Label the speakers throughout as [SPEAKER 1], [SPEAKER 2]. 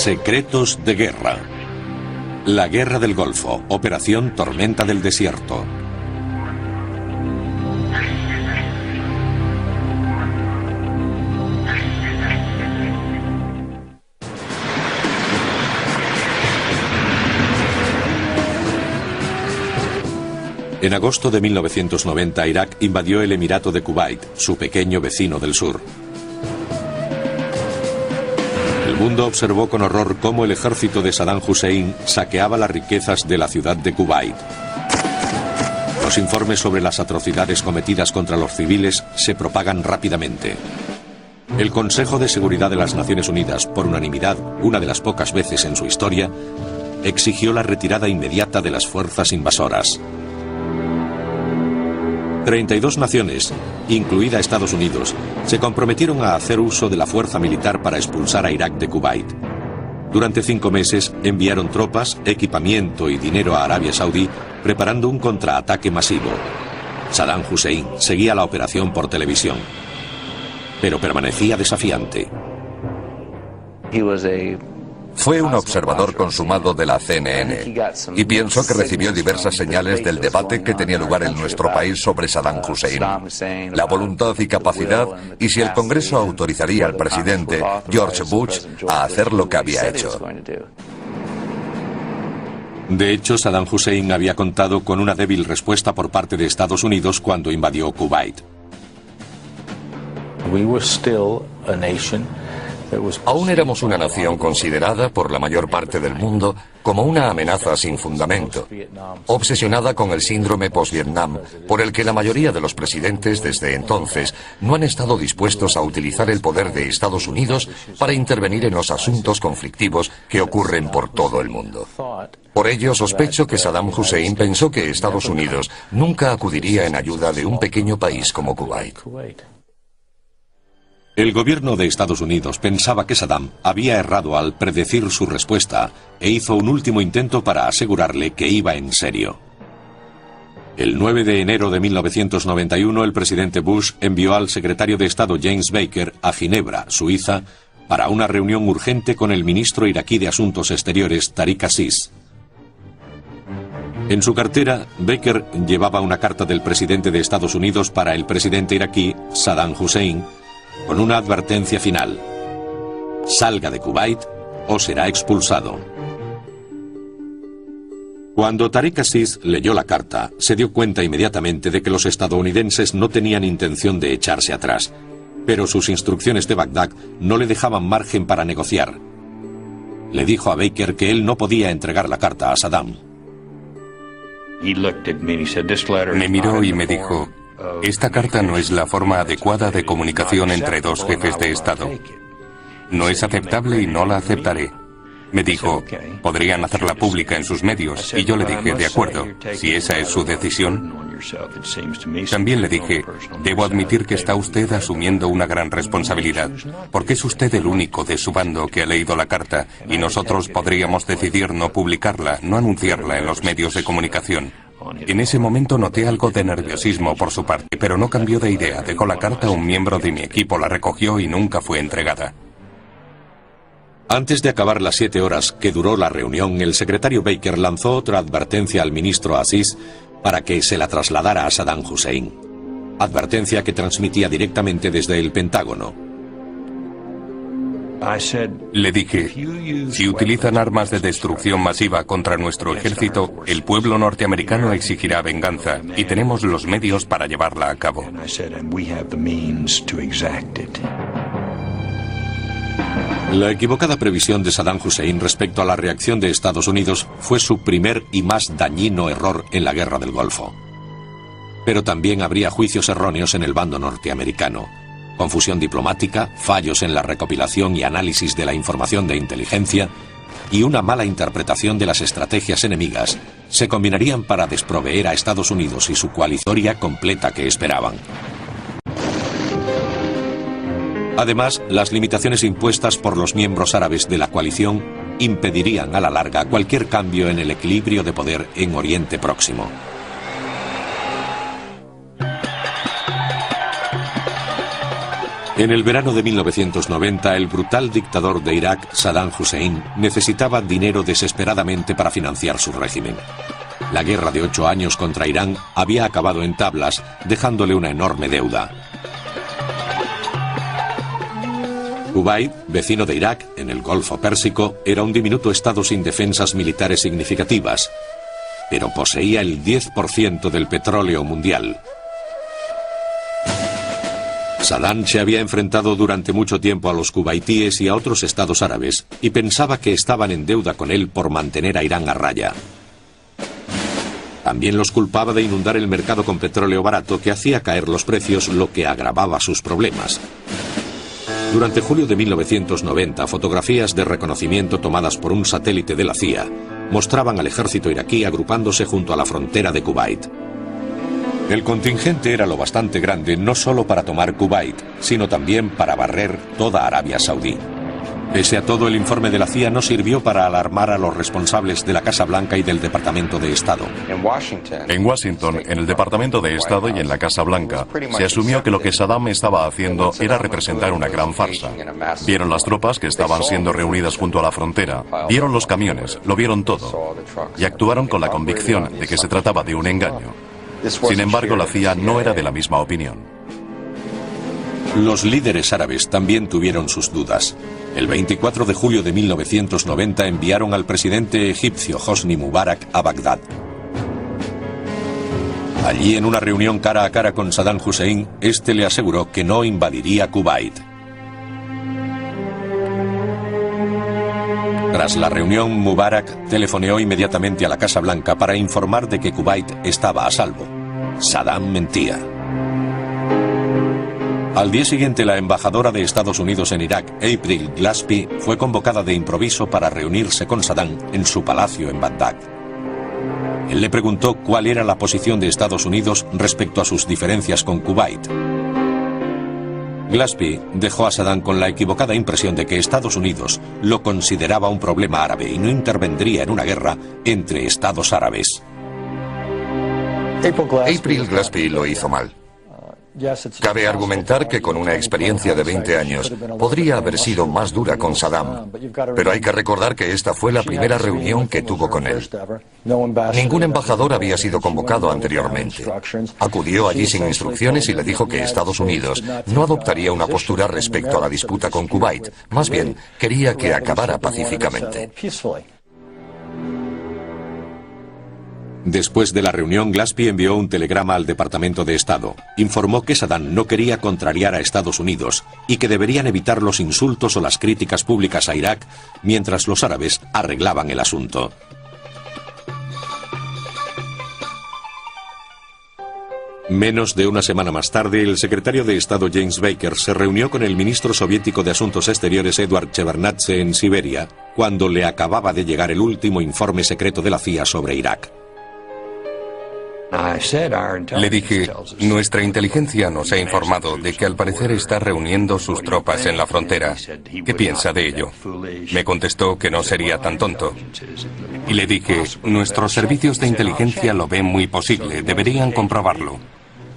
[SPEAKER 1] Secretos de guerra. La guerra del Golfo. Operación Tormenta del Desierto. En agosto de 1990, Irak invadió el Emirato de Kuwait, su pequeño vecino del sur. El mundo observó con horror cómo el ejército de Saddam Hussein saqueaba las riquezas de la ciudad de Kuwait. Los informes sobre las atrocidades cometidas contra los civiles se propagan rápidamente. El Consejo de Seguridad de las Naciones Unidas, por unanimidad, una de las pocas veces en su historia, exigió la retirada inmediata de las fuerzas invasoras. 32 naciones, incluida Estados Unidos, se comprometieron a hacer uso de la fuerza militar para expulsar a Irak de Kuwait. Durante 5 meses enviaron tropas, equipamiento y dinero a Arabia Saudí, preparando un contraataque masivo. Saddam Hussein seguía la operación por televisión, pero permanecía desafiante.
[SPEAKER 2] Fue un observador consumado de la CNN y pienso que recibió diversas señales del debate que tenía lugar en nuestro país sobre Saddam Hussein, la voluntad y capacidad, y si el Congreso autorizaría al presidente George Bush a hacer lo que había hecho.
[SPEAKER 1] De hecho, Saddam Hussein había contado con una débil respuesta por parte de Estados Unidos cuando invadió Kuwait.
[SPEAKER 2] Aún éramos una nación considerada por la mayor parte del mundo como una amenaza sin fundamento, obsesionada con el síndrome post-Vietnam, por el que la mayoría de los presidentes desde entonces no han estado dispuestos a utilizar el poder de Estados Unidos para intervenir en los asuntos conflictivos que ocurren por todo el mundo. Por ello, sospecho que Saddam Hussein pensó que Estados Unidos nunca acudiría en ayuda de un pequeño país como Kuwait.
[SPEAKER 1] El gobierno de Estados Unidos pensaba que Saddam había errado al predecir su respuesta e hizo un último intento para asegurarle que iba en serio. El 9 de enero de 1991, el presidente Bush envió al secretario de Estado James Baker a Ginebra, Suiza, para una reunión urgente con el ministro iraquí de Asuntos Exteriores, Tariq Aziz. En su cartera, Baker llevaba una carta del presidente de Estados Unidos para el presidente iraquí, Saddam Hussein, con una advertencia final: salga de Kuwait o será expulsado. Cuando Tariq Aziz leyó la carta, se dio cuenta inmediatamente de que los estadounidenses no tenían intención de echarse atrás, pero sus instrucciones de Bagdad no le dejaban margen para negociar. Le dijo a Baker que él no podía entregar la carta a Saddam.
[SPEAKER 3] Me miró y me dijo: esta carta no es la forma adecuada de comunicación entre dos jefes de Estado. No es aceptable y no la aceptaré. Me dijo: podrían hacerla pública en sus medios, y yo le dije: de acuerdo, si esa es su decisión. También le dije: debo admitir que está usted asumiendo una gran responsabilidad, porque es usted el único de su bando que ha leído la carta, y nosotros podríamos decidir no publicarla, no anunciarla en los medios de comunicación. En ese momento noté algo de nerviosismo por su parte, pero no cambió de idea. Dejó la carta, un miembro de mi equipo la recogió y nunca fue entregada.
[SPEAKER 1] Antes de acabar las 7 horas que duró la reunión, el secretario Baker lanzó otra advertencia al ministro Aziz para que se la trasladara a Saddam Hussein. Advertencia que transmitía directamente desde el Pentágono.
[SPEAKER 3] Le dije: si utilizan armas de destrucción masiva contra nuestro ejército, el pueblo norteamericano exigirá venganza, y tenemos los medios para llevarla a cabo.
[SPEAKER 1] La equivocada previsión de Saddam Hussein respecto a la reacción de Estados Unidos fue su primer y más dañino error en la guerra del Golfo. Pero también habría juicios erróneos en el bando norteamericano. Confusión diplomática, fallos en la recopilación y análisis de la información de inteligencia y una mala interpretación de las estrategias enemigas se combinarían para desproveer a Estados Unidos y su coalición completa que esperaban. Además, las limitaciones impuestas por los miembros árabes de la coalición impedirían a la larga cualquier cambio en el equilibrio de poder en Oriente Próximo. En el verano de 1990, el brutal dictador de Irak, Saddam Hussein, necesitaba dinero desesperadamente para financiar su régimen. La guerra de 8 años contra Irán había acabado en tablas, dejándole una enorme deuda. Kuwait, vecino de Irak, en el Golfo Pérsico, era un diminuto estado sin defensas militares significativas, pero poseía el 10% del petróleo mundial. Saddam se había enfrentado durante mucho tiempo a los cubaitíes y a otros estados árabes y pensaba que estaban en deuda con él por mantener a Irán a raya. También los culpaba de inundar el mercado con petróleo barato que hacía caer los precios, lo que agravaba sus problemas. Durante julio de 1990, fotografías de reconocimiento tomadas por un satélite de la CIA mostraban al ejército iraquí agrupándose junto a la frontera de Kuwait. El contingente era lo bastante grande no solo para tomar Kuwait, sino también para barrer toda Arabia Saudí. Pese a todo, el informe de la CIA no sirvió para alarmar a los responsables de la Casa Blanca y del Departamento de Estado.
[SPEAKER 4] En Washington, en el Departamento de Estado y en la Casa Blanca, se asumió que lo que Saddam estaba haciendo era representar una gran farsa. Vieron las tropas que estaban siendo reunidas junto a la frontera, vieron los camiones, lo vieron todo, y actuaron con la convicción de que se trataba de un engaño. Sin embargo, la CIA no era de la misma opinión.
[SPEAKER 1] Los líderes árabes también tuvieron sus dudas. El 24 de julio de 1990 enviaron al presidente egipcio Hosni Mubarak a Bagdad. Allí, en una reunión cara a cara con Saddam Hussein, este le aseguró que no invadiría Kuwait. Tras la reunión, Mubarak telefoneó inmediatamente a la Casa Blanca para informar de que Kuwait estaba a salvo. Saddam mentía. Al día siguiente, la embajadora de Estados Unidos en Irak, April Glaspie, fue convocada de improviso para reunirse con Saddam en su palacio en Bagdad. Él le preguntó cuál era la posición de Estados Unidos respecto a sus diferencias con Kuwait. Glaspie dejó a Saddam con la equivocada impresión de que Estados Unidos lo consideraba un problema árabe y no intervendría en una guerra entre estados árabes.
[SPEAKER 2] April Glaspie lo hizo mal. Cabe argumentar que con una experiencia de 20 años podría haber sido más dura con Saddam, pero hay que recordar que esta fue la primera reunión que tuvo con él. Ningún embajador había sido convocado anteriormente. Acudió allí sin instrucciones y le dijo que Estados Unidos no adoptaría una postura respecto a la disputa con Kuwait, más bien quería que acabara pacíficamente.
[SPEAKER 1] Después de la reunión, Glaspie envió un telegrama al Departamento de Estado. Informó que Saddam no quería contrariar a Estados Unidos y que deberían evitar los insultos o las críticas públicas a Irak mientras los árabes arreglaban el asunto. Menos de una semana más tarde, el secretario de Estado James Baker se reunió con el ministro soviético de Asuntos Exteriores Eduard Shevardnadze en Siberia, cuando le acababa de llegar el último informe secreto de la CIA sobre Irak.
[SPEAKER 3] Le dije, nuestra inteligencia nos ha informado de que al parecer está reuniendo sus tropas en la frontera. ¿Qué piensa de ello? Me contestó que no sería tan tonto. Y le dije, nuestros servicios de inteligencia lo ven muy posible, deberían comprobarlo.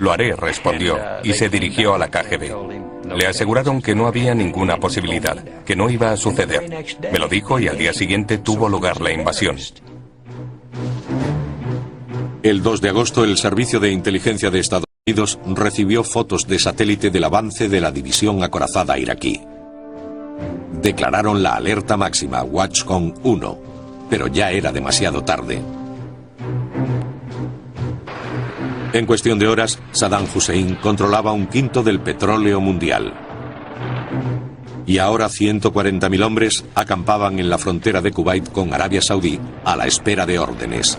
[SPEAKER 3] Lo haré, respondió, y se dirigió a la KGB. Le aseguraron que no había ninguna posibilidad, que no iba a suceder. Me lo dijo y al día siguiente tuvo lugar la invasión.
[SPEAKER 1] El 2 de agosto, el Servicio de Inteligencia de Estados Unidos recibió fotos de satélite del avance de la división acorazada iraquí. Declararon la alerta máxima, Watchcom 1, pero ya era demasiado tarde. En cuestión de horas, Saddam Hussein controlaba 1/5 del petróleo mundial. Y ahora 140.000 hombres acampaban en la frontera de Kuwait con Arabia Saudí a la espera de órdenes.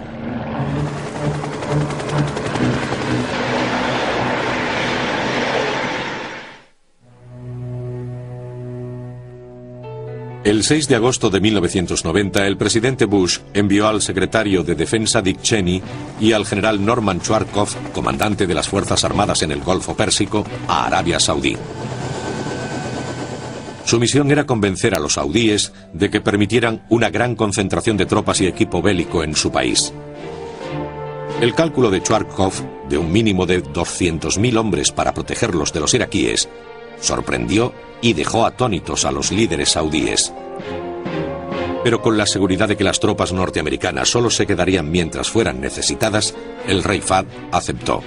[SPEAKER 1] El 6 de agosto de 1990, el presidente Bush envió al secretario de Defensa Dick Cheney y al general Norman Chwarkov, comandante de las Fuerzas Armadas en el Golfo Pérsico, a Arabia Saudí. Su misión era convencer a los saudíes de que permitieran una gran concentración de tropas y equipo bélico en su país. El cálculo de Chwarkov, de un mínimo de 200.000 hombres para protegerlos de los iraquíes, sorprendió y dejó atónitos a los líderes saudíes. Pero con la seguridad de que las tropas norteamericanas solo se quedarían mientras fueran necesitadas, el rey Fahd aceptó.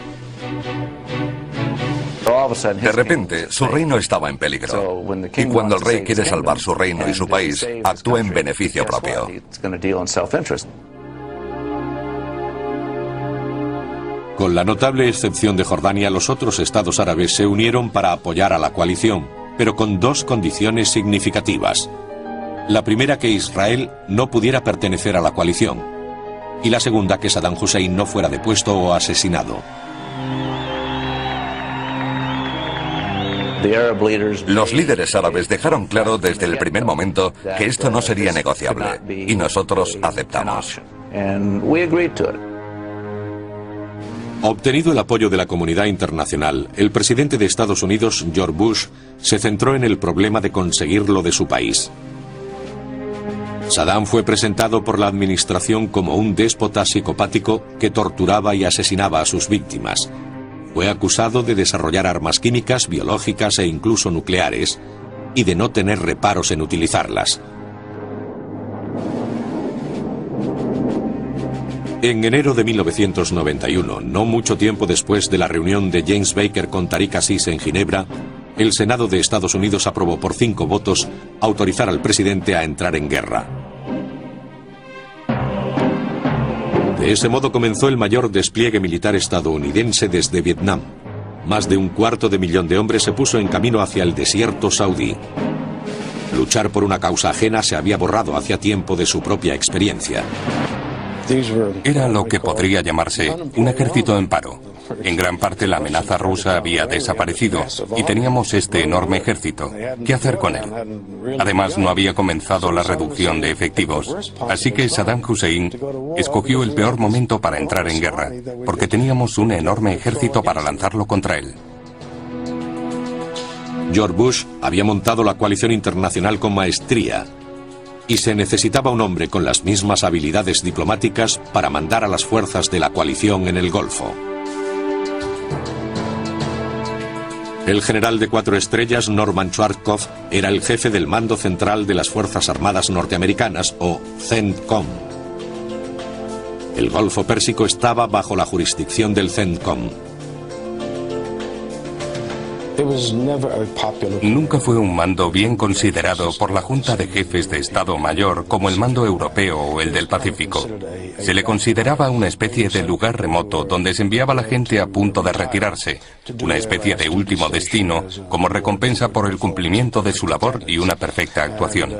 [SPEAKER 2] De repente, su reino estaba en peligro. Y cuando el rey quiere salvar su reino y su país, actúa en beneficio propio.
[SPEAKER 1] Con la notable excepción de Jordania, los otros estados árabes se unieron para apoyar a la coalición, pero con dos condiciones significativas. La primera, que Israel no pudiera pertenecer a la coalición, y la segunda, que Saddam Hussein no fuera depuesto o asesinado.
[SPEAKER 2] Los líderes árabes dejaron claro desde el primer momento que esto no sería negociable, y nosotros aceptamos.
[SPEAKER 1] Obtenido el apoyo de la comunidad internacional, el presidente de Estados Unidos, George Bush, se centró en el problema de conseguir lo de su país. Saddam fue presentado por la administración como un déspota psicopático que torturaba y asesinaba a sus víctimas. Fue acusado de desarrollar armas químicas, biológicas e incluso nucleares, y de no tener reparos en utilizarlas. En enero de 1991, no mucho tiempo después de la reunión de James Baker con Tariq Aziz en Ginebra, el Senado de Estados Unidos aprobó por 5 votos autorizar al presidente a entrar en guerra. De ese modo comenzó el mayor despliegue militar estadounidense desde Vietnam. Más de 250.000 de hombres se puso en camino hacia el desierto saudí. Luchar por una causa ajena se había borrado hacía tiempo de su propia experiencia.
[SPEAKER 3] Era lo que podría llamarse un ejército en paro. En gran parte la amenaza rusa había desaparecido y teníamos este enorme ejército. ¿Qué hacer con él? Además, no había comenzado la reducción de efectivos. Así que Saddam Hussein escogió el peor momento para entrar en guerra, porque teníamos un enorme ejército para lanzarlo contra él.
[SPEAKER 1] George Bush había montado la coalición internacional con maestría, y se necesitaba un hombre con las mismas habilidades diplomáticas para mandar a las fuerzas de la coalición en el Golfo. El general de 4 estrellas Norman Schwarzkopf era el jefe del mando central de las Fuerzas Armadas Norteamericanas, o CENTCOM. El Golfo Pérsico estaba bajo la jurisdicción del CENTCOM.
[SPEAKER 3] Nunca fue un mando bien considerado por la Junta de Jefes de Estado Mayor como el mando europeo o el del Pacífico. Se le consideraba una especie de lugar remoto donde se enviaba la gente a punto de retirarse, una especie de último destino como recompensa por el cumplimiento de su labor y una perfecta actuación.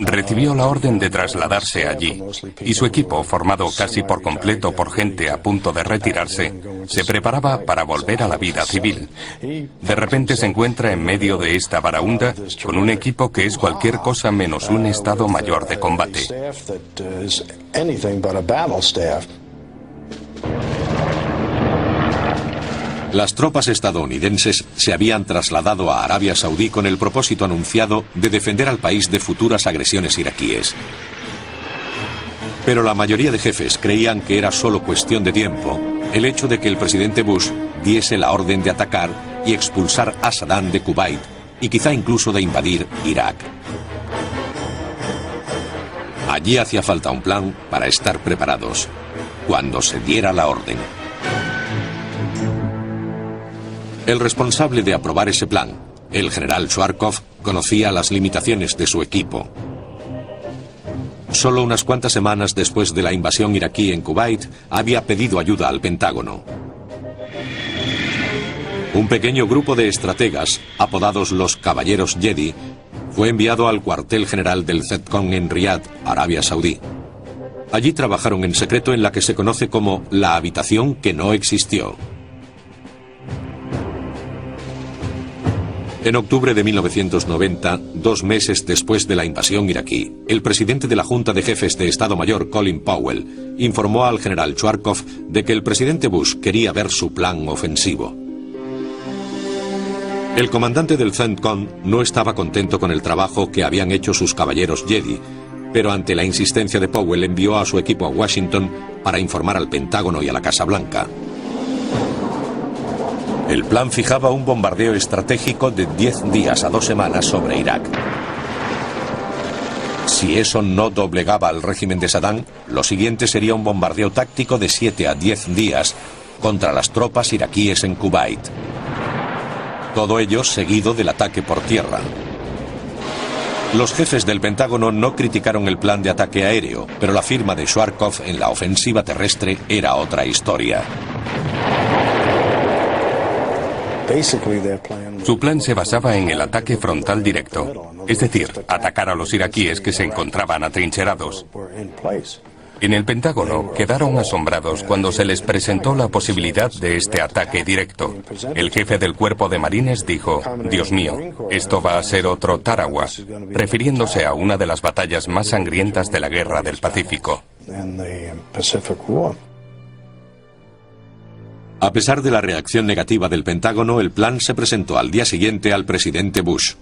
[SPEAKER 3] Recibió la orden de trasladarse allí, y su equipo, formado casi por completo por gente a punto de retirarse, se preparaba para volver a la vida civil. De repente se encuentra en medio de esta baraúnda con un equipo que es cualquier cosa menos un Estado Mayor de combate.
[SPEAKER 1] Las tropas estadounidenses se habían trasladado a Arabia Saudí con el propósito anunciado de defender al país de futuras agresiones iraquíes. Pero la mayoría de jefes creían que era solo cuestión de tiempo el hecho de que el presidente Bush diese la orden de atacar y expulsar a Saddam de Kuwait y quizá incluso de invadir Irak. Allí hacía falta un plan para estar preparados cuando se diera la orden. El responsable de aprobar ese plan, el general Schwarzkopf, conocía las limitaciones de su equipo. Solo unas cuantas semanas después de la invasión iraquí en Kuwait, había pedido ayuda al Pentágono. Un pequeño grupo de estrategas, apodados los Caballeros Jedi, fue enviado al cuartel general del CENTCOM en Riad, Arabia Saudí. Allí trabajaron en secreto en la que se conoce como la habitación que no existió. En octubre de 1990, 2 meses después de la invasión iraquí, el presidente de la Junta de Jefes de Estado Mayor, Colin Powell, informó al general Schwarzkopf de que el presidente Bush quería ver su plan ofensivo. El comandante del CENTCOM no estaba contento con el trabajo que habían hecho sus caballeros Jedi, pero ante la insistencia de Powell envió a su equipo a Washington para informar al Pentágono y a la Casa Blanca. El plan fijaba un bombardeo estratégico de 10 días a 2 semanas sobre Irak. Si eso no doblegaba al régimen de Saddam, lo siguiente sería un bombardeo táctico de 7 a 10 días contra las tropas iraquíes en Kuwait. Todo ello seguido del ataque por tierra. Los jefes del Pentágono no criticaron el plan de ataque aéreo, pero la firma de Schwarzkopf en la ofensiva terrestre era otra historia.
[SPEAKER 3] Su plan se basaba en el ataque frontal directo, es decir, atacar a los iraquíes que se encontraban atrincherados. En el Pentágono quedaron asombrados cuando se les presentó la posibilidad de este ataque directo. El jefe del cuerpo de marines dijo: «Dios mío, esto va a ser otro Tarawa», refiriéndose a una de las batallas más sangrientas de la Guerra del Pacífico.
[SPEAKER 1] A pesar de la reacción negativa del Pentágono, el plan se presentó al día siguiente al presidente Bush.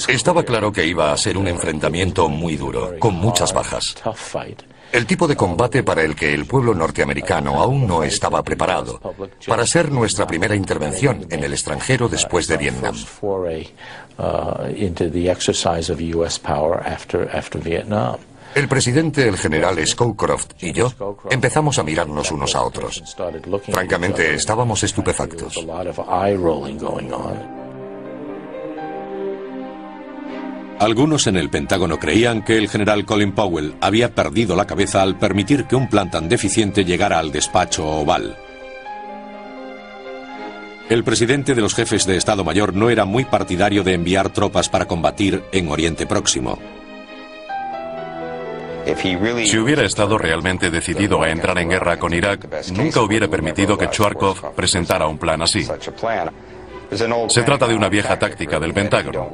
[SPEAKER 2] Estaba claro que iba a ser un enfrentamiento muy duro, con muchas bajas. El tipo de combate para el que el pueblo norteamericano aún no estaba preparado, para ser nuestra primera intervención en el extranjero después de Vietnam. El presidente, el general Scowcroft y yo empezamos a mirarnos unos a otros. Francamente, estábamos estupefactos.
[SPEAKER 1] Algunos en el Pentágono creían que el general Colin Powell había perdido la cabeza al permitir que un plan tan deficiente llegara al despacho oval. El presidente de los jefes de Estado Mayor no era muy partidario de enviar tropas para combatir en Oriente Próximo.
[SPEAKER 4] Si hubiera estado realmente decidido a entrar en guerra con Irak, nunca hubiera permitido que Schwarzkopf presentara un plan así. Se trata de una vieja táctica del Pentágono.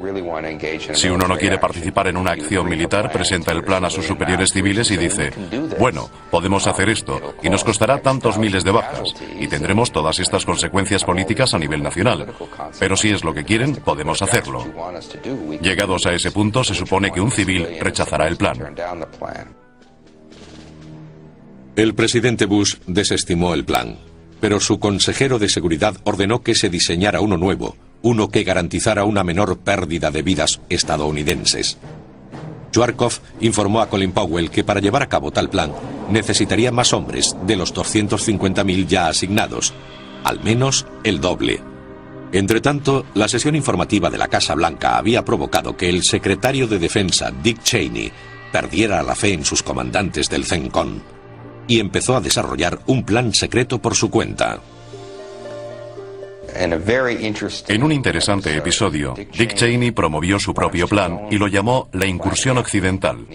[SPEAKER 4] Si uno no quiere participar en una acción militar, presenta el plan a sus superiores civiles y dice: bueno, podemos hacer esto, y nos costará tantos miles de bajas, y tendremos todas estas consecuencias políticas a nivel nacional. Pero si es lo que quieren, podemos hacerlo. Llegados a ese punto, se supone que un civil rechazará el plan.
[SPEAKER 1] El presidente Bush desestimó el plan, pero su consejero de seguridad ordenó que se diseñara uno nuevo, uno que garantizara una menor pérdida de vidas estadounidenses. Schwarzkopf informó a Colin Powell que para llevar a cabo tal plan necesitaría más hombres de los 250.000 ya asignados, al menos el doble. Entretanto, la sesión informativa de la Casa Blanca había provocado que el secretario de Defensa, Dick Cheney, perdiera la fe en sus comandantes del CENTCOM y empezó a desarrollar un plan secreto por su cuenta.
[SPEAKER 4] En un interesante episodio, Dick Cheney promovió su propio plan y lo llamó la incursión occidental.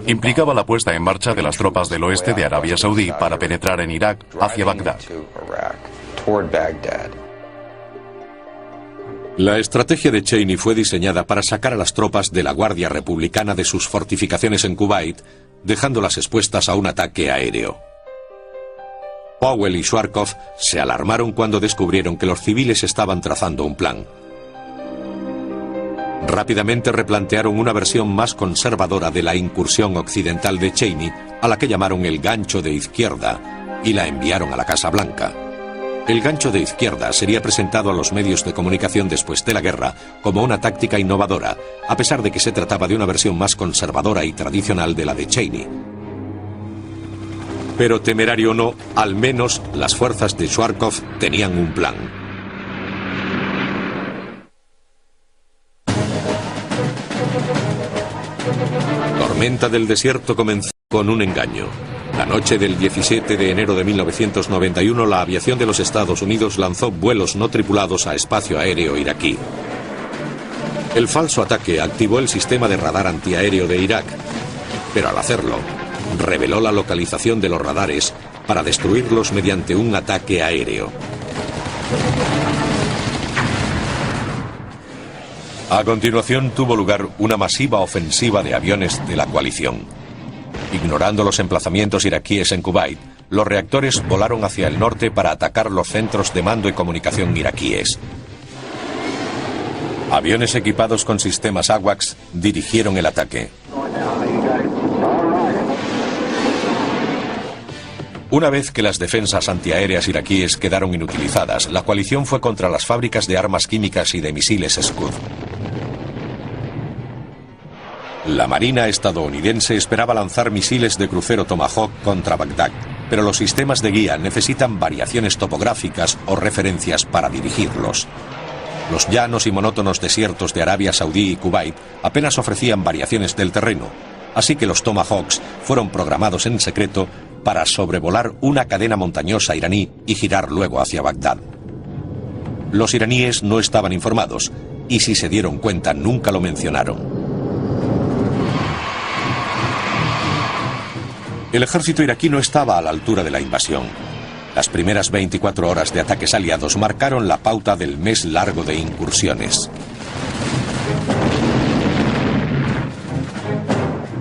[SPEAKER 4] Implicaba la puesta en marcha de las tropas del oeste de Arabia Saudí para penetrar en Irak hacia Bagdad.
[SPEAKER 1] La estrategia de Cheney fue diseñada para sacar a las tropas de la Guardia Republicana de sus fortificaciones en Kuwait, dejándolas expuestas a un ataque aéreo. Powell y Schwarzkopf se alarmaron cuando descubrieron que los civiles estaban trazando un plan. Rápidamente replantearon una versión más conservadora de la incursión occidental de Cheney, a la que llamaron el gancho de izquierda, y la enviaron a la Casa Blanca. El gancho de izquierda sería presentado a los medios de comunicación después de la guerra como una táctica innovadora, a pesar de que se trataba de una versión más conservadora y tradicional de la de Cheney. Pero temerario o no, al menos las fuerzas de Schwarzkopf tenían un plan. Tormenta del desierto comenzó con un engaño. La noche del 17 de enero de 1991, la aviación de los Estados Unidos lanzó vuelos no tripulados a espacio aéreo iraquí. El falso ataque activó el sistema de radar antiaéreo de Irak, pero al hacerlo, reveló la localización de los radares para destruirlos mediante un ataque aéreo. A continuación tuvo lugar una masiva ofensiva de aviones de la coalición. Ignorando los emplazamientos iraquíes en Kuwait, los reactores volaron hacia el norte para atacar los centros de mando y comunicación iraquíes. Aviones equipados con sistemas AWACS dirigieron el ataque. Una vez que las defensas antiaéreas iraquíes quedaron inutilizadas, la coalición fue contra las fábricas de armas químicas y de misiles Scud. La Marina estadounidense esperaba lanzar misiles de crucero Tomahawk contra Bagdad, pero los sistemas de guía necesitan variaciones topográficas o referencias para dirigirlos. Los llanos y monótonos desiertos de Arabia Saudí y Kuwait apenas ofrecían variaciones del terreno, así que los Tomahawks fueron programados en secreto para sobrevolar una cadena montañosa iraní y girar luego hacia Bagdad. Los iraníes no estaban informados, y si se dieron cuenta nunca lo mencionaron. El ejército iraquí no estaba a la altura de la invasión. Las primeras 24 horas de ataques aliados marcaron la pauta del mes largo de incursiones.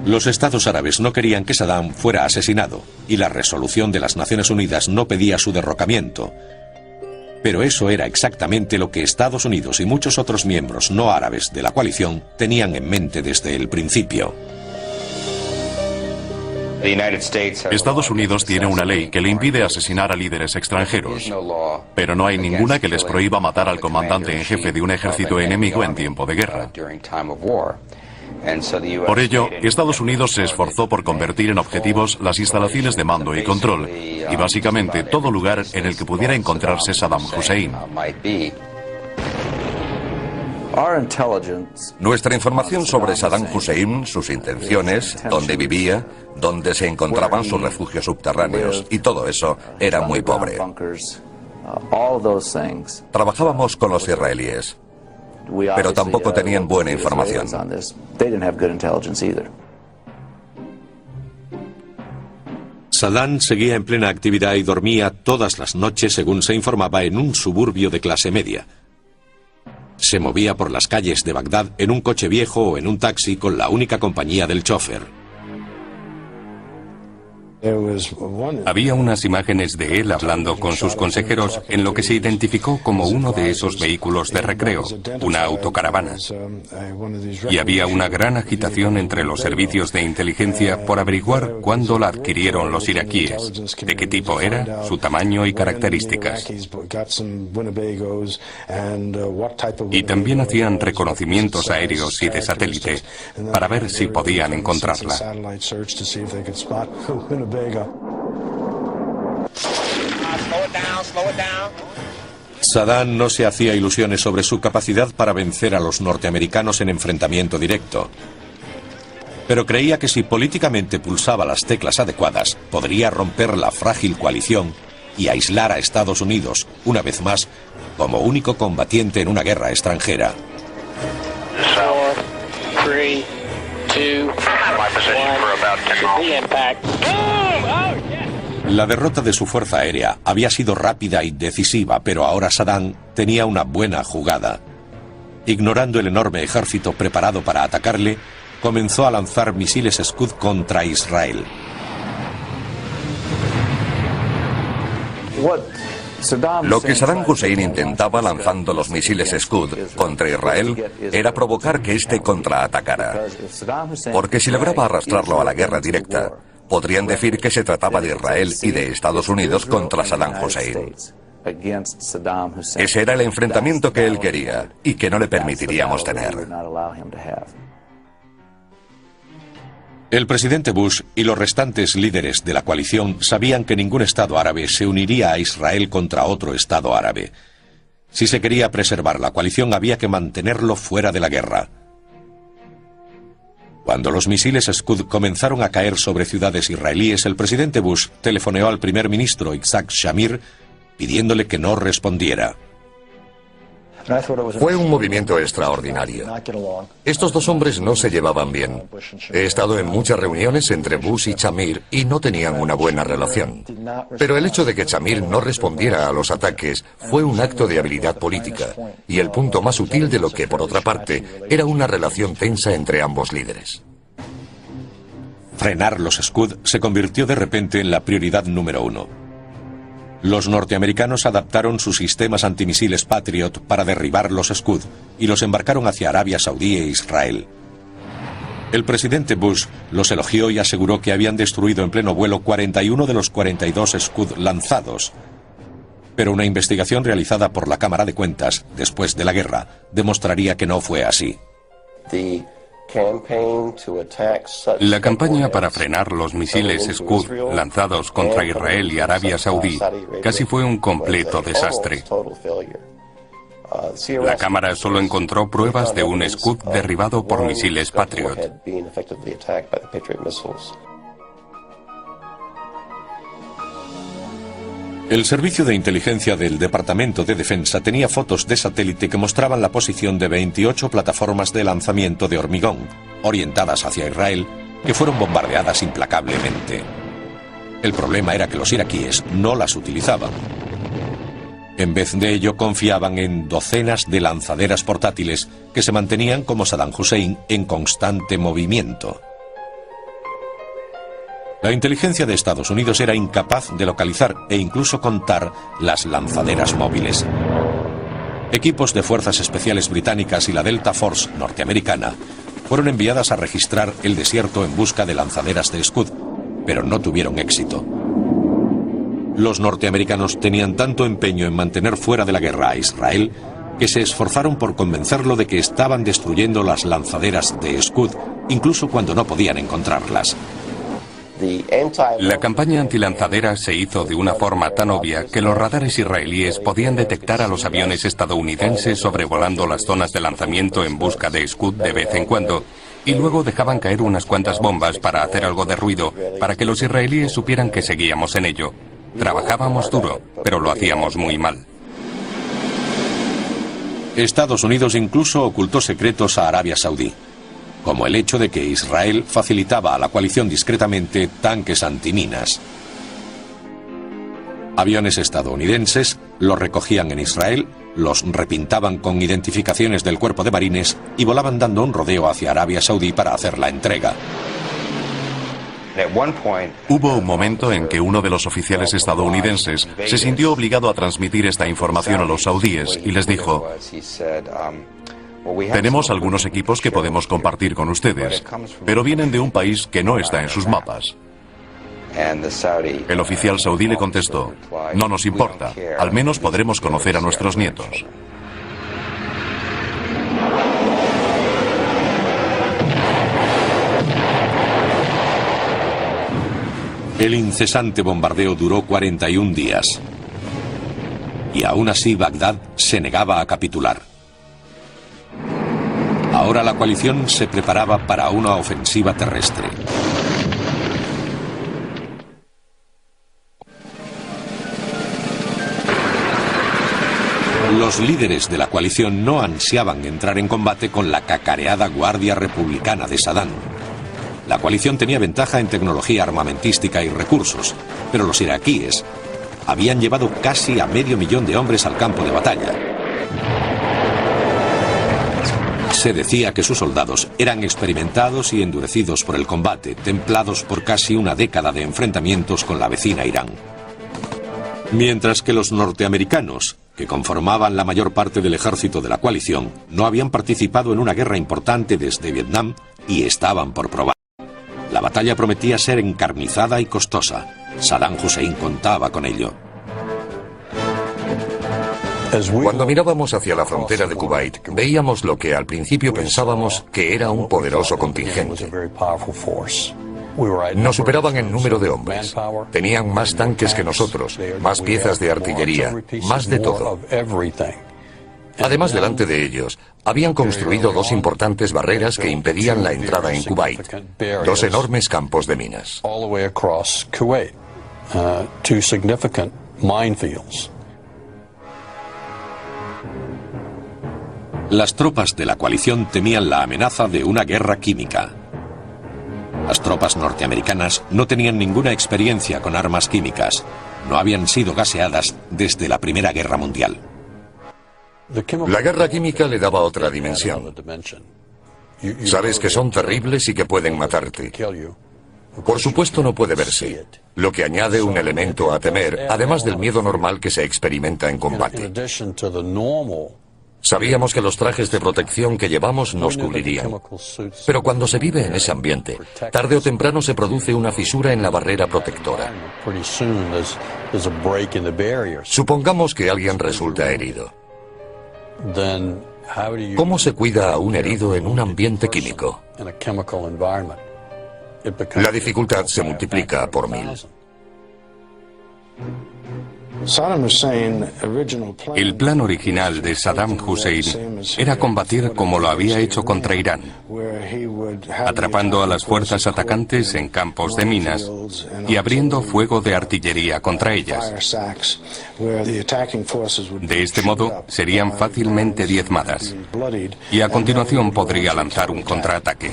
[SPEAKER 1] Los estados árabes no querían que Saddam fuera asesinado, y la resolución de las Naciones Unidas no pedía su derrocamiento. Pero eso era exactamente lo que Estados Unidos y muchos otros miembros no árabes de la coalición tenían en mente desde el principio.
[SPEAKER 4] Estados Unidos tiene una ley que le impide asesinar a líderes extranjeros, pero no hay ninguna que les prohíba matar al comandante en jefe de un ejército enemigo en tiempo de guerra. Por ello, Estados Unidos se esforzó por convertir en objetivos las instalaciones de mando y control, y básicamente todo lugar en el que pudiera encontrarse Saddam Hussein.
[SPEAKER 2] Nuestra información sobre Saddam Hussein, sus intenciones, dónde vivía, dónde se encontraban sus refugios subterráneos y todo eso era muy pobre. Trabajábamos con los israelíes, pero tampoco tenían buena información.
[SPEAKER 1] Saddam seguía en plena actividad y dormía todas las noches, según se informaba, en un suburbio de clase media. Se movía por las calles de Bagdad en un coche viejo o en un taxi con la única compañía del chofer.
[SPEAKER 3] Había unas imágenes de él hablando con sus consejeros en lo que se identificó como uno de esos vehículos de recreo, una autocaravana. Y había una gran agitación entre los servicios de inteligencia por averiguar cuándo la adquirieron los iraquíes, de qué tipo era, su tamaño y características. Y también hacían reconocimientos aéreos y de satélite para ver si podían encontrarla.
[SPEAKER 1] Saddam no se hacía ilusiones sobre su capacidad para vencer a los norteamericanos en enfrentamiento directo, pero creía que si políticamente pulsaba las teclas adecuadas, podría romper la frágil coalición y aislar a Estados Unidos, una vez más, como único combatiente en una guerra extranjera.
[SPEAKER 5] 4, 3, 2, 1, impact.
[SPEAKER 1] La derrota de su fuerza aérea había sido rápida y decisiva, pero ahora Saddam tenía una buena jugada. Ignorando el enorme ejército preparado para atacarle, comenzó a lanzar misiles Scud contra Israel.
[SPEAKER 2] Lo que Saddam Hussein intentaba lanzando los misiles Scud contra Israel era provocar que éste contraatacara. Porque si lograba arrastrarlo a la guerra directa, podrían decir que se trataba de Israel y de Estados Unidos contra Saddam Hussein. Ese era el enfrentamiento que él quería y que no le permitiríamos tener.
[SPEAKER 1] El presidente Bush y los restantes líderes de la coalición sabían que ningún Estado árabe se uniría a Israel contra otro Estado árabe. Si se quería preservar la coalición, había que mantenerlo fuera de la guerra. Cuando los misiles Scud comenzaron a caer sobre ciudades israelíes, el presidente Bush telefoneó al primer ministro Yitzhak Shamir pidiéndole que no respondiera.
[SPEAKER 2] Fue un movimiento extraordinario. Estos dos hombres no se llevaban bien. He estado en muchas reuniones entre Bush y Shamir y no tenían una buena relación. Pero el hecho de que Shamir no respondiera a los ataques fue un acto de habilidad política y el punto más sutil de lo que, por otra parte, era una relación tensa entre ambos líderes.
[SPEAKER 1] Frenar los Scud se convirtió de repente en la prioridad número 1. Los norteamericanos adaptaron sus sistemas antimisiles Patriot para derribar los Scud y los embarcaron hacia Arabia Saudí e Israel. El presidente Bush los elogió y aseguró que habían destruido en pleno vuelo 41 de los 42 Scud lanzados. Pero una investigación realizada por la Cámara de Cuentas después de la guerra demostraría que no fue así.
[SPEAKER 3] La campaña para frenar los misiles Scud lanzados contra Israel y Arabia Saudí casi fue un completo desastre. La Cámara solo encontró pruebas de un Scud derribado por misiles Patriot.
[SPEAKER 1] El Servicio de Inteligencia del Departamento de Defensa tenía fotos de satélite que mostraban la posición de 28 plataformas de lanzamiento de hormigón, orientadas hacia Israel, que fueron bombardeadas implacablemente. El problema era que los iraquíes no las utilizaban. En vez de ello, confiaban en docenas de lanzaderas portátiles que se mantenían como Saddam Hussein en constante movimiento. La inteligencia de Estados Unidos era incapaz de localizar e incluso contar las lanzaderas móviles. Equipos de fuerzas especiales británicas y la Delta Force norteamericana fueron enviadas a registrar el desierto en busca de lanzaderas de Scud, pero no tuvieron éxito. Los norteamericanos tenían tanto empeño en mantener fuera de la guerra a Israel que se esforzaron por convencerlo de que estaban destruyendo las lanzaderas de Scud, incluso cuando no podían encontrarlas.
[SPEAKER 3] La campaña antilanzaderas se hizo de una forma tan obvia que los radares israelíes podían detectar a los aviones estadounidenses sobrevolando las zonas de lanzamiento en busca de Scud de vez en cuando, y luego dejaban caer unas cuantas bombas para hacer algo de ruido, para que los israelíes supieran que seguíamos en ello. Trabajábamos duro, pero lo hacíamos muy mal.
[SPEAKER 1] Estados Unidos incluso ocultó secretos a Arabia Saudí, como el hecho de que Israel facilitaba a la coalición discretamente tanques antiminas. Aviones estadounidenses los recogían en Israel, los repintaban con identificaciones del cuerpo de marines y volaban dando un rodeo hacia Arabia Saudí para hacer la entrega.
[SPEAKER 4] Hubo un momento en que uno de los oficiales estadounidenses se sintió obligado a transmitir esta información a los saudíes y les dijo: tenemos algunos equipos que podemos compartir con ustedes, pero vienen de un país que no está en sus mapas. El oficial saudí le contestó: no nos importa, al menos podremos conocer a nuestros nietos.
[SPEAKER 1] El incesante bombardeo duró 41 días. Y aún así Bagdad se negaba a capitular. Ahora la coalición se preparaba para una ofensiva terrestre. Los líderes de la coalición no ansiaban entrar en combate con la cacareada Guardia Republicana de Saddam. La coalición tenía ventaja en tecnología armamentística y recursos, pero los iraquíes habían llevado casi a 500.000 de hombres al campo de batalla. Se decía que sus soldados eran experimentados y endurecidos por el combate, templados por casi una década de enfrentamientos con la vecina Irán. Mientras que los norteamericanos, que conformaban la mayor parte del ejército de la coalición, no habían participado en una guerra importante desde Vietnam y estaban por probar. La batalla prometía ser encarnizada y costosa. Saddam Hussein contaba con ello.
[SPEAKER 2] Cuando mirábamos hacia la frontera de Kuwait, veíamos lo que al principio pensábamos que era un poderoso contingente. Nos superaban en número de hombres. Tenían más tanques que nosotros, más piezas de artillería, más de todo. Además, delante de ellos, habían construido dos importantes barreras que impedían la entrada en Kuwait, dos enormes campos de minas.
[SPEAKER 1] Las tropas de la coalición temían la amenaza de una guerra química. Las tropas norteamericanas no tenían ninguna experiencia con armas químicas. No habían sido gaseadas desde la Primera Guerra Mundial.
[SPEAKER 2] La guerra química le daba otra dimensión. Sabes que son terribles y que pueden matarte. Por supuesto no puede verse, lo que añade un elemento a temer, además del miedo normal que se experimenta en combate. Sabíamos que los trajes de protección que llevamos nos cubrirían. Pero cuando se vive en ese ambiente, tarde o temprano se produce una fisura en la barrera protectora. Supongamos que alguien resulta herido. ¿Cómo se cuida a un herido en un ambiente químico? La dificultad se multiplica por 1000.
[SPEAKER 3] El plan original de Saddam Hussein era combatir como lo había hecho contra Irán, atrapando a las fuerzas atacantes en campos de minas y abriendo fuego de artillería contra ellas. De este modo, serían fácilmente diezmadas y a continuación podría lanzar un contraataque.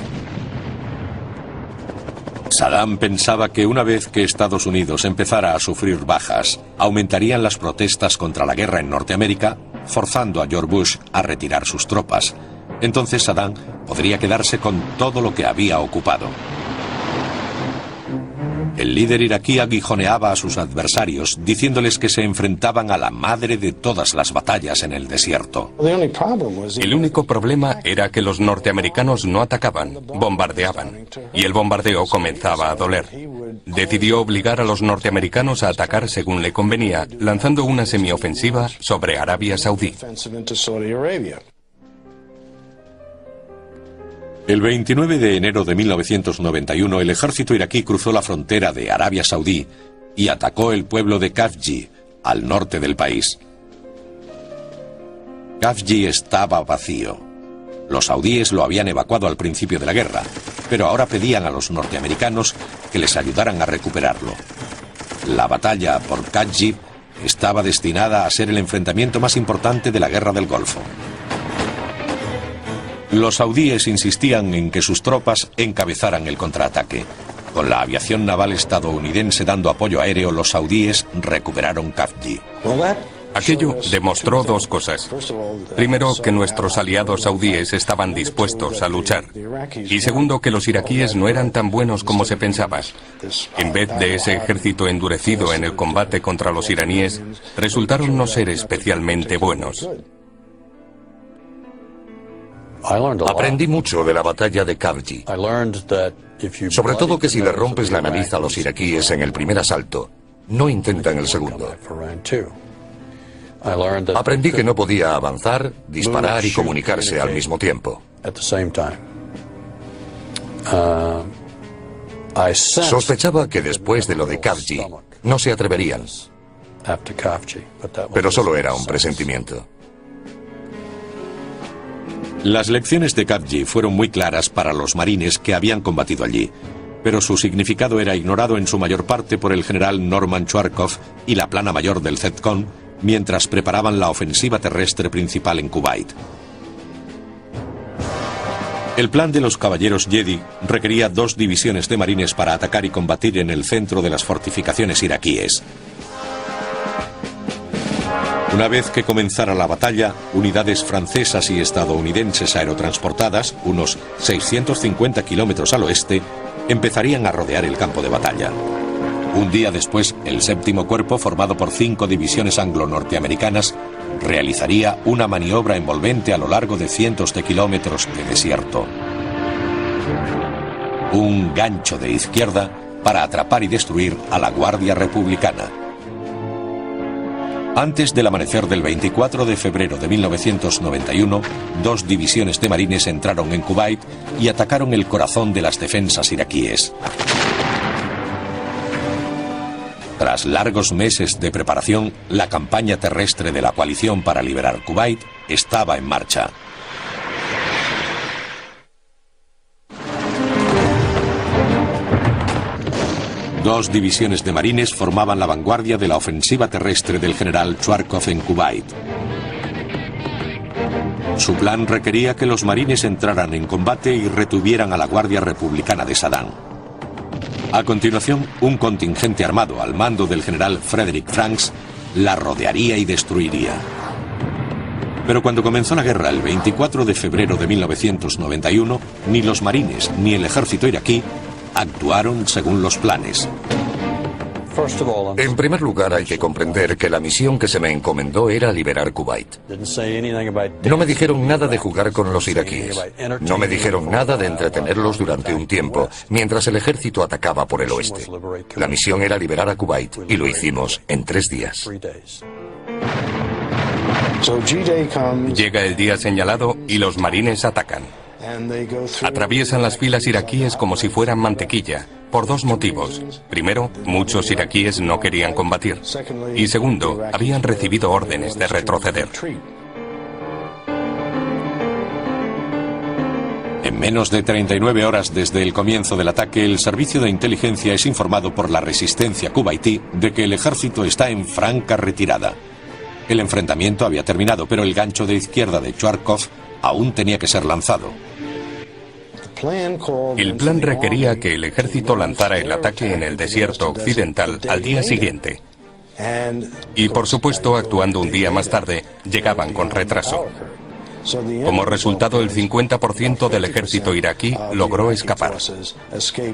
[SPEAKER 1] Saddam pensaba que una vez que Estados Unidos empezara a sufrir bajas, aumentarían las protestas contra la guerra en Norteamérica, forzando a George Bush a retirar sus tropas. Entonces Saddam podría quedarse con todo lo que había ocupado. El líder iraquí aguijoneaba a sus adversarios, diciéndoles que se enfrentaban a la madre de todas las batallas en el desierto.
[SPEAKER 3] El único problema era que los norteamericanos no atacaban, bombardeaban, y el bombardeo comenzaba a doler. Decidió obligar a los norteamericanos a atacar según le convenía, lanzando una semiofensiva sobre Arabia Saudí.
[SPEAKER 1] El 29 de enero de 1991, el ejército iraquí cruzó la frontera de Arabia Saudí y atacó el pueblo de Khafji, al norte del país. Khafji estaba vacío. Los saudíes lo habían evacuado al principio de la guerra, pero ahora pedían a los norteamericanos que les ayudaran a recuperarlo. La batalla por Khafji estaba destinada a ser el enfrentamiento más importante de la Guerra del Golfo. Los saudíes insistían en que sus tropas encabezaran el contraataque. Con la aviación naval estadounidense dando apoyo aéreo, los saudíes recuperaron Khafji.
[SPEAKER 3] Aquello demostró dos cosas. Primero, que nuestros aliados saudíes estaban dispuestos a luchar. Y segundo, que los iraquíes no eran tan buenos como se pensaba. En vez de ese ejército endurecido en el combate contra los iraníes, resultaron no ser especialmente buenos.
[SPEAKER 2] Aprendí mucho de la batalla de Khafji. Sobre todo que si le rompes la nariz a los iraquíes en el primer asalto, no intentan el segundo. Aprendí que no podía avanzar, disparar y comunicarse al mismo tiempo. Sospechaba que después de lo de Khafji no se atreverían, pero solo era un presentimiento.
[SPEAKER 1] Las lecciones de Khafji fueron muy claras para los marines que habían combatido allí, pero su significado era ignorado en su mayor parte por el general Norman Chwarkov y la plana mayor del CENTCOM mientras preparaban la ofensiva terrestre principal en Kuwait. El plan de los caballeros Jedi requería 2 divisiones de marines para atacar y combatir en el centro de las fortificaciones iraquíes. Una vez que comenzara la batalla, unidades francesas y estadounidenses aerotransportadas, unos 650 kilómetros al oeste, empezarían a rodear el campo de batalla. Un día después, el 7º Cuerpo, formado por 5 divisiones anglo-norteamericanas, realizaría una maniobra envolvente a lo largo de cientos de kilómetros de desierto. Un gancho de izquierda para atrapar y destruir a la Guardia Republicana. Antes del amanecer del 24 de febrero de 1991, 2 divisiones de marines entraron en Kuwait y atacaron el corazón de las defensas iraquíes. Tras largos meses de preparación, la campaña terrestre de la coalición para liberar Kuwait estaba en marcha. Dos divisiones de marines formaban la vanguardia de la ofensiva terrestre del general Chwarkov en Kuwait. Su plan requería que los marines entraran en combate y retuvieran a la Guardia Republicana de Saddam. A continuación, un contingente armado al mando del general Frederick Franks la rodearía y destruiría. Pero cuando comenzó la guerra el 24 de febrero de 1991, ni los marines ni el ejército iraquí actuaron según los planes.
[SPEAKER 2] En primer lugar, hay que comprender que la misión que se me encomendó era liberar Kuwait. No me dijeron nada de jugar con los iraquíes. No me dijeron nada de entretenerlos durante un tiempo, mientras el ejército atacaba por el oeste. La misión era liberar a Kuwait, y lo hicimos en 3 días.
[SPEAKER 3] Llega el día señalado y los marines atacan. Atraviesan las filas iraquíes como si fueran mantequilla, por 2 motivos. Primero, muchos iraquíes no querían combatir. Y segundo, habían recibido órdenes de retroceder.
[SPEAKER 1] En menos de 39 horas desde el comienzo del ataque, el servicio de inteligencia es informado por la resistencia kuwaití de que el ejército está en franca retirada. El enfrentamiento había terminado, pero el gancho de izquierda de Charkov aún tenía que ser lanzado.
[SPEAKER 3] El plan requería que el ejército lanzara el ataque en el desierto occidental al día siguiente. Y por supuesto, actuando un día más tarde, llegaban con retraso. Como resultado, el 50% del ejército iraquí logró escapar.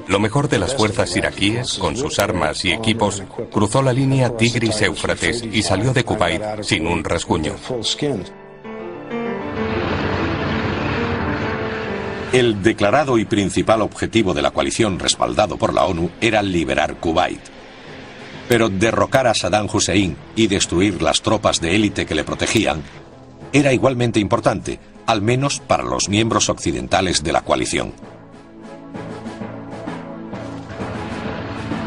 [SPEAKER 3] Lo mejor de las fuerzas iraquíes, con sus armas y equipos, cruzó la línea Tigris-Éufrates y salió de Kuwait sin un rasguño.
[SPEAKER 1] El declarado y principal objetivo de la coalición respaldado por la ONU era liberar Kuwait. Pero derrocar a Saddam Hussein y destruir las tropas de élite que le protegían era igualmente importante, al menos para los miembros occidentales de la coalición.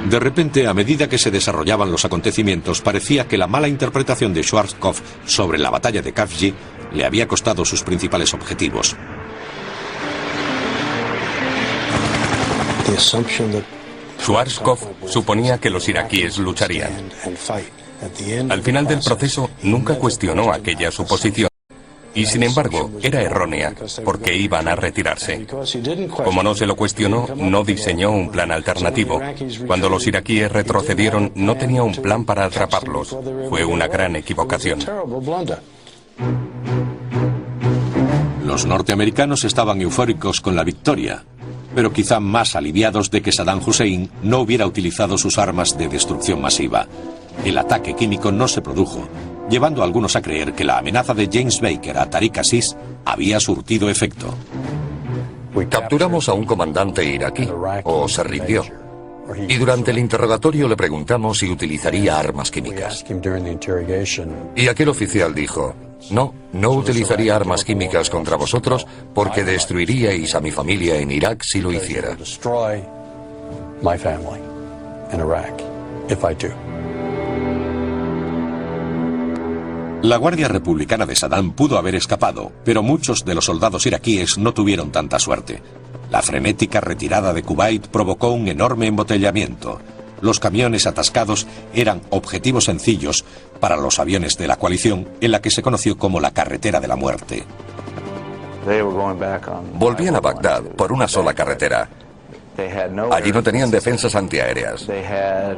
[SPEAKER 1] De repente, a medida que se desarrollaban los acontecimientos, parecía que la mala interpretación de Schwarzkopf sobre la batalla de Khafji le había costado sus principales objetivos.
[SPEAKER 3] Schwarzkopf suponía que los iraquíes lucharían. Al final del proceso, nunca cuestionó aquella suposición. Y sin embargo, era errónea, porque iban a retirarse. Como no se lo cuestionó, no diseñó un plan alternativo. Cuando los iraquíes retrocedieron, no tenía un plan para atraparlos. Fue una gran equivocación.
[SPEAKER 1] Los norteamericanos estaban eufóricos con la victoria, pero quizá más aliviados de que Saddam Hussein no hubiera utilizado sus armas de destrucción masiva. El ataque químico no se produjo, llevando a algunos a creer que la amenaza de James Baker a Tariq Aziz había surtido efecto.
[SPEAKER 2] Capturamos a un comandante iraquí, o se rindió. Y durante el interrogatorio le preguntamos si utilizaría armas químicas. Y aquel oficial dijo: no utilizaría armas químicas contra vosotros porque destruiríais a mi familia en Irak si lo hiciera.
[SPEAKER 1] La Guardia Republicana de Saddam pudo haber escapado, pero muchos de los soldados iraquíes no tuvieron tanta suerte. La frenética retirada de Kuwait provocó un enorme embotellamiento. Los camiones atascados eran objetivos sencillos para los aviones de la coalición, en la que se conoció como la carretera de la muerte.
[SPEAKER 2] Volvían a Bagdad por una sola carretera. Allí no tenían defensas antiaéreas.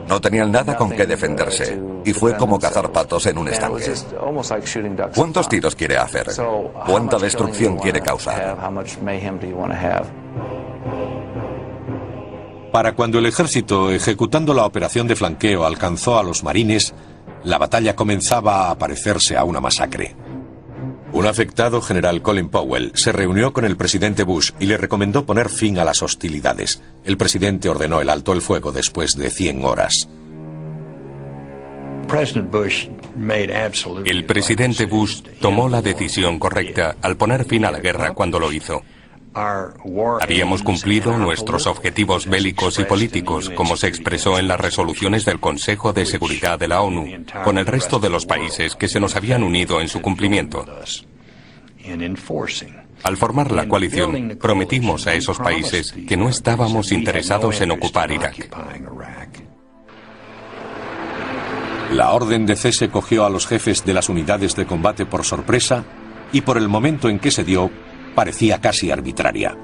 [SPEAKER 2] No tenían nada con qué defenderse. Y fue como cazar patos en un estanque. ¿Cuántos tiros quiere hacer? ¿Cuánta destrucción quiere causar?
[SPEAKER 1] Para cuando el ejército, ejecutando la operación de flanqueo, alcanzó a los marines, la batalla comenzaba a parecerse a una masacre. Un afectado, general Colin Powell, se reunió con el presidente Bush y le recomendó poner fin a las hostilidades. El presidente ordenó el alto el fuego después de 100 horas.
[SPEAKER 3] El presidente Bush tomó la decisión correcta al poner fin a la guerra cuando lo hizo. Habíamos cumplido nuestros objetivos bélicos y políticos, como se expresó en las resoluciones del Consejo de Seguridad de la ONU, con el resto de los países que se nos habían unido en su cumplimiento. Al formar la coalición, prometimos a esos países que no estábamos interesados en ocupar Irak.
[SPEAKER 1] La orden de cese cogió a los jefes de las unidades de combate por sorpresa y por el momento en que se dio, parecía casi arbitraria.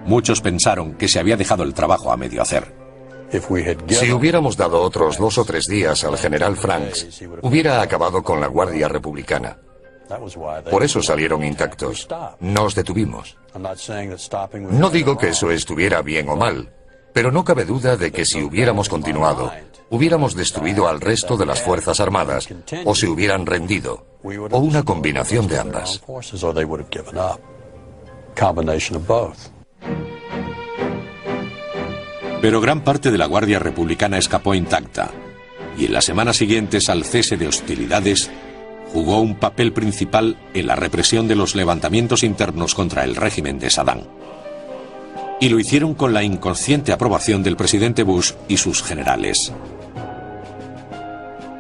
[SPEAKER 1] Muchos pensaron que se había dejado el trabajo a medio hacer.
[SPEAKER 2] Si hubiéramos dado otros 2 o 3 días al general Franks, hubiera acabado con la Guardia Republicana. Por eso salieron intactos. Nos detuvimos. No digo que eso estuviera bien o mal. Pero no cabe duda de que si hubiéramos continuado, hubiéramos destruido al resto de las Fuerzas Armadas, o se hubieran rendido, o una combinación de ambas.
[SPEAKER 1] Pero gran parte de la Guardia Republicana escapó intacta, y en las semanas siguientes al cese de hostilidades, jugó un papel principal en la represión de los levantamientos internos contra el régimen de Saddam. Y lo hicieron con la inconsciente aprobación del presidente Bush y sus generales.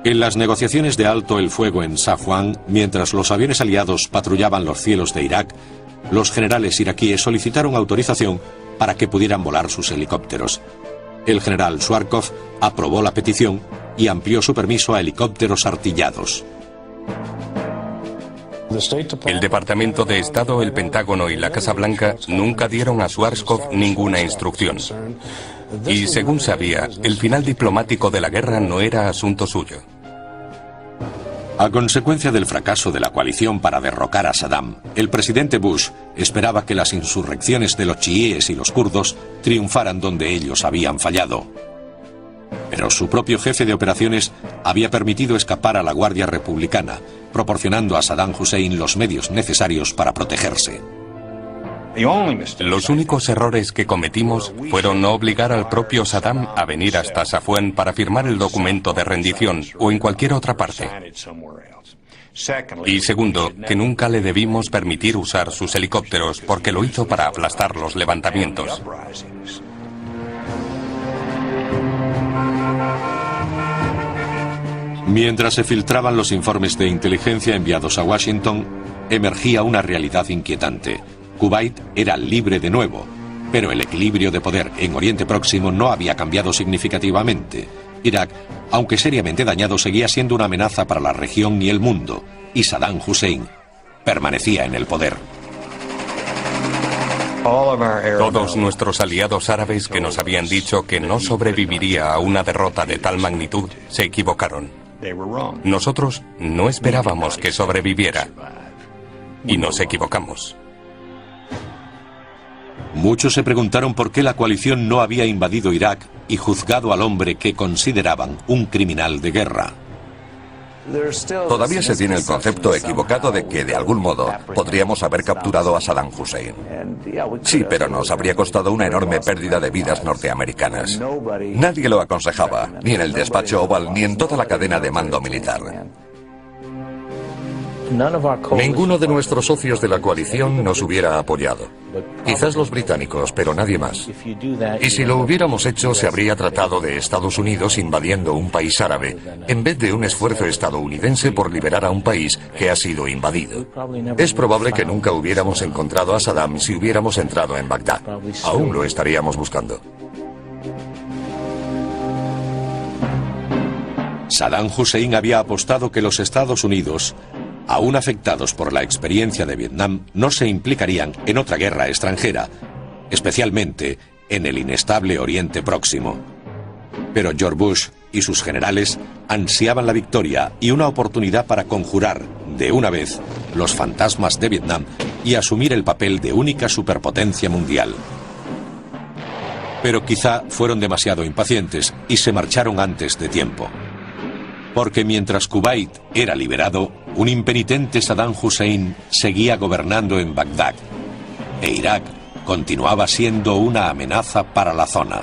[SPEAKER 1] En las negociaciones de alto el fuego en Safwan, mientras los aviones aliados patrullaban los cielos de Irak, los generales iraquíes solicitaron autorización para que pudieran volar sus helicópteros. El general Schwarzkopf aprobó la petición y amplió su permiso a helicópteros artillados.
[SPEAKER 3] El Departamento de Estado, el Pentágono y la Casa Blanca nunca dieron a Schwarzkopf ninguna instrucción. Y según sabía, el final diplomático de la guerra no era asunto suyo.
[SPEAKER 1] A consecuencia del fracaso de la coalición para derrocar a Saddam, el presidente Bush esperaba que las insurrecciones de los chiíes y los kurdos triunfaran donde ellos habían fallado. Pero su propio jefe de operaciones había permitido escapar a la Guardia Republicana, proporcionando a Saddam Hussein los medios necesarios para protegerse.
[SPEAKER 3] Los únicos errores que cometimos fueron no obligar al propio Saddam a venir hasta Safwan para firmar el documento de rendición o en cualquier otra parte. Y segundo, que nunca le debimos permitir usar sus helicópteros porque lo hizo para aplastar los levantamientos.
[SPEAKER 1] Mientras se filtraban los informes de inteligencia enviados a Washington, emergía una realidad inquietante. Kuwait era libre de nuevo, pero el equilibrio de poder en Oriente Próximo no había cambiado significativamente. Irak, aunque seriamente dañado, seguía siendo una amenaza para la región y el mundo, y Saddam Hussein permanecía en el poder.
[SPEAKER 3] Todos nuestros aliados árabes que nos habían dicho que no sobreviviría a una derrota de tal magnitud se equivocaron. Nosotros no esperábamos que sobreviviera, y nos equivocamos.
[SPEAKER 1] Muchos se preguntaron por qué la coalición no había invadido Irak y juzgado al hombre que consideraban un criminal de guerra.
[SPEAKER 2] Todavía se tiene el concepto equivocado de que, de algún modo, podríamos haber capturado a Saddam Hussein. Sí, pero nos habría costado una enorme pérdida de vidas norteamericanas. Nadie lo aconsejaba, ni en el despacho Oval, ni en toda la cadena de mando militar. Ninguno de nuestros socios de la coalición nos hubiera apoyado. Quizás los británicos, pero nadie más. Y si lo hubiéramos hecho, se habría tratado de Estados Unidos invadiendo un país árabe, en vez de un esfuerzo estadounidense por liberar a un país que ha sido invadido. Es probable que nunca hubiéramos encontrado a Saddam si hubiéramos entrado en Bagdad. Aún lo estaríamos buscando.
[SPEAKER 1] Saddam Hussein había apostado que los Estados Unidos, aún afectados por la experiencia de Vietnam, no se implicarían en otra guerra extranjera, especialmente en el inestable Oriente Próximo. Pero George Bush y sus generales ansiaban la victoria y una oportunidad para conjurar, de una vez, los fantasmas de Vietnam y asumir el papel de única superpotencia mundial. Pero quizá fueron demasiado impacientes y se marcharon antes de tiempo. Porque mientras Kuwait era liberado, un impenitente Saddam Hussein seguía gobernando en Bagdad, e Irak continuaba siendo una amenaza para la zona.